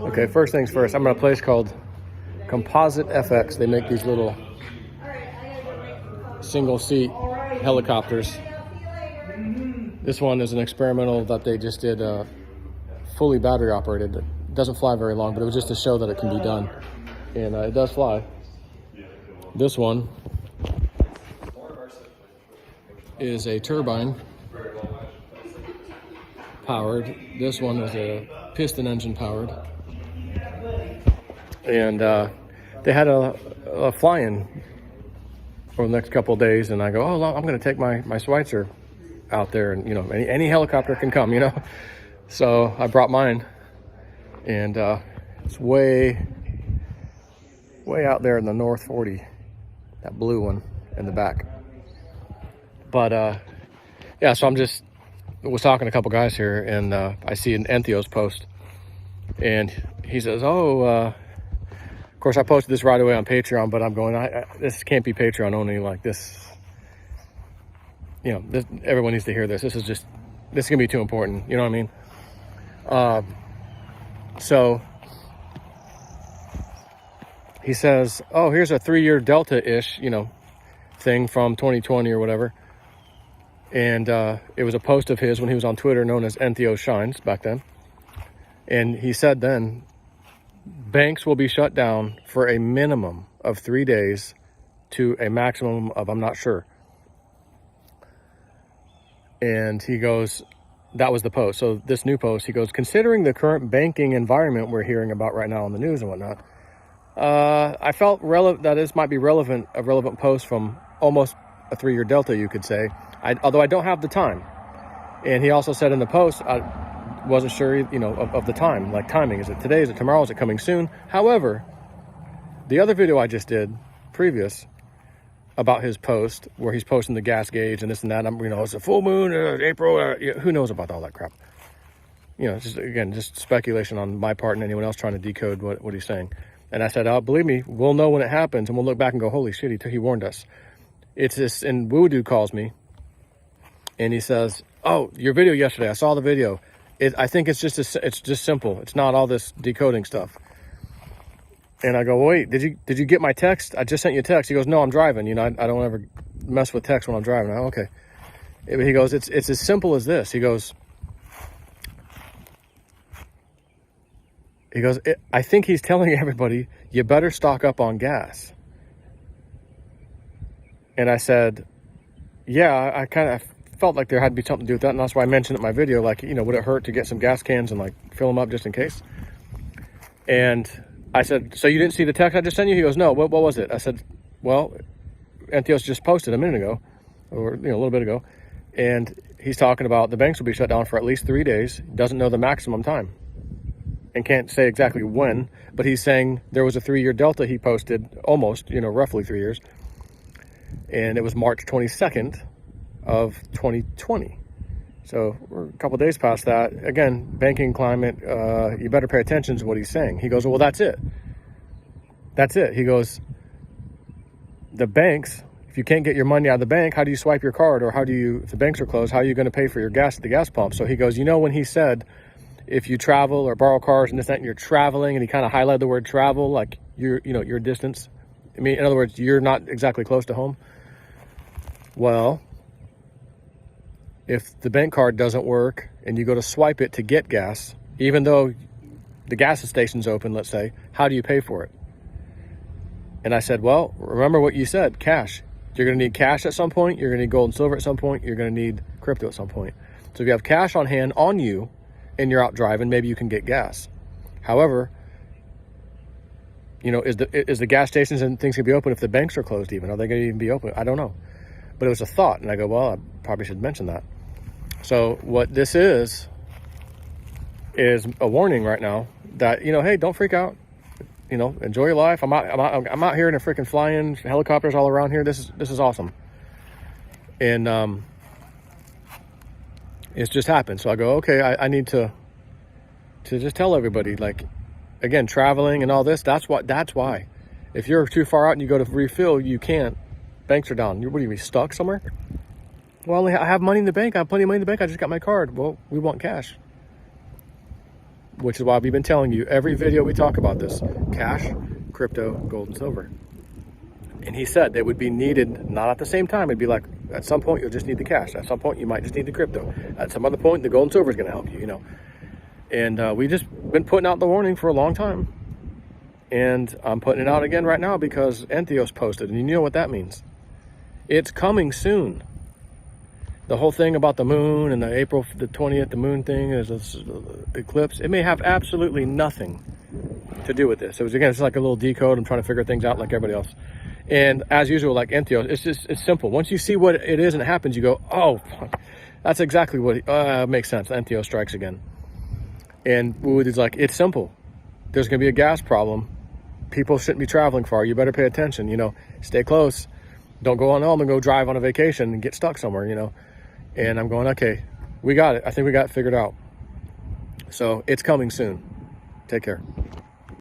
Okay, first things first, I'm at a place called Composite FX. They make these little single seat helicopters. This one is an experimental that they just did, fully battery operated. It doesn't fly very long, but it was just to show that it can be done. And it does fly. This one is a turbine powered. This one is a piston engine powered. And they had a fly-in for the next couple of days, and I go, oh, I'm going to take my Schweitzer out there, and any helicopter can come, So I brought mine, and it's way out there in the North 40, that blue one in the back. But yeah, so was talking to a couple guys here, and I see an Entheos post, and he says, of course I posted this right away on Patreon, but I'm going, this can't be Patreon only, like this, everyone needs to hear this. This is gonna be too important, you know what I mean? So he says, oh, here's a 3-year Delta-ish, thing from 2020 or whatever. And it was a post of his when he was on Twitter, known as Entheos Shines back then. And he said then, banks will be shut down for a minimum of 3 days to a maximum of, I'm not sure. And he goes, that was the post. So this new post, he goes, considering the current banking environment we're hearing about right now on the news and whatnot, I felt that this might be a relevant post from almost a 3-year Delta, you could say, although I don't have the time. And he also said in the post, I wasn't sure, of the time, like timing. Is it today? Is it tomorrow? Is it coming soon? However, the other video I just did previous about his post, where he's posting the gas gauge and this and that, it's a full moon, April, who knows about all that crap? Just speculation on my part and anyone else trying to decode what he's saying. And I said, believe me, we'll know when it happens, and we'll look back and go, holy shit, he warned us. It's this, and Woo Dude calls me, and he says, oh, your video yesterday, I saw the video. I think it's just simple. It's not all this decoding stuff. And I go, wait, did you get my text? I just sent you a text. He goes, no, I'm driving. I don't ever mess with text when I'm driving. Oh, okay. He goes, it's as simple as this. He goes, I think he's telling everybody, you better stock up on gas. And I said, yeah, I kind of felt like there had to be something to do with that. And that's why I mentioned it in my video, like, would it hurt to get some gas cans and like fill them up just in case? And I said, so you didn't see the text I just sent you? He goes, no, what was it? I said, well, Entheos just posted a minute ago, or a little bit ago. And he's talking about the banks will be shut down for at least 3 days. Doesn't know the maximum time. And can't say exactly when, but he's saying there was a 3-year Delta he posted, almost, roughly 3 years. And it was March 22nd of 2020. So we're a couple of days past that. Again, banking climate, you better pay attention to what he's saying. He goes, well, that's it. That's it. He goes, the banks, if you can't get your money out of the bank, how do you swipe your card? Or if the banks are closed, how are you going to pay for your gas at the gas pump? So he goes, when he said, if you travel or borrow cars and this, that, and you're traveling, and he kind of highlighted the word travel, like your distance. I mean, in other words, you're not exactly close to home. Well, if the bank card doesn't work and you go to swipe it to get gas, even though the gas station's open, let's say, how do you pay for it? And I said, well, remember what you said, cash. You're going to need cash at some point. You're going to need gold and silver at some point. You're going to need crypto at some point. So if you have cash on hand on you and you're out driving, maybe you can get gas. However, is the gas stations and things going to be open if the banks are closed even? Are they going to even be open? I don't know. But it was a thought. And I go, well, I probably should mention that. So what this is a warning right now that, hey, don't freak out. Enjoy your life. I'm out here in a freaking flying helicopters all around here. This is awesome. And it's just happened. So I go, okay, I need to just tell everybody, like, again, traveling and all this, that's why. If you're too far out and you go to refill, you can't. Banks are down. What are you, stuck somewhere? Well, I have money in the bank. I have plenty of money in the bank. I just got my card. Well, we want cash. which is why we've been telling you every video we talk about this: cash, crypto, gold, and silver. And he said they would be needed, not at the same time. It'd be like, at some point, you'll just need the cash. At some point, you might just need the crypto. At some other point, the gold and silver is going to help you, you know. And we just been putting out the warning for a long time. And I'm putting it out again right now because Entheos posted. And you know what that means. It's coming soon. The whole thing about the moon and the April the 20th, the moon thing is this eclipse. It may have absolutely nothing to do with this. It was, again, it's like a little decode. I'm trying to figure things out like everybody else. And as usual, like Entheos, it's simple. Once you see what it is and it happens, you go, oh, fuck, that's exactly what makes sense. Entheos strikes again. And Woody's like, it's simple. There's going to be a gas problem. People shouldn't be traveling far. You better pay attention, you know, stay close. Don't go on home and go drive on a vacation and get stuck somewhere, you know. And I'm going, okay, we got it. I think we got it figured out. So it's coming soon. Take care.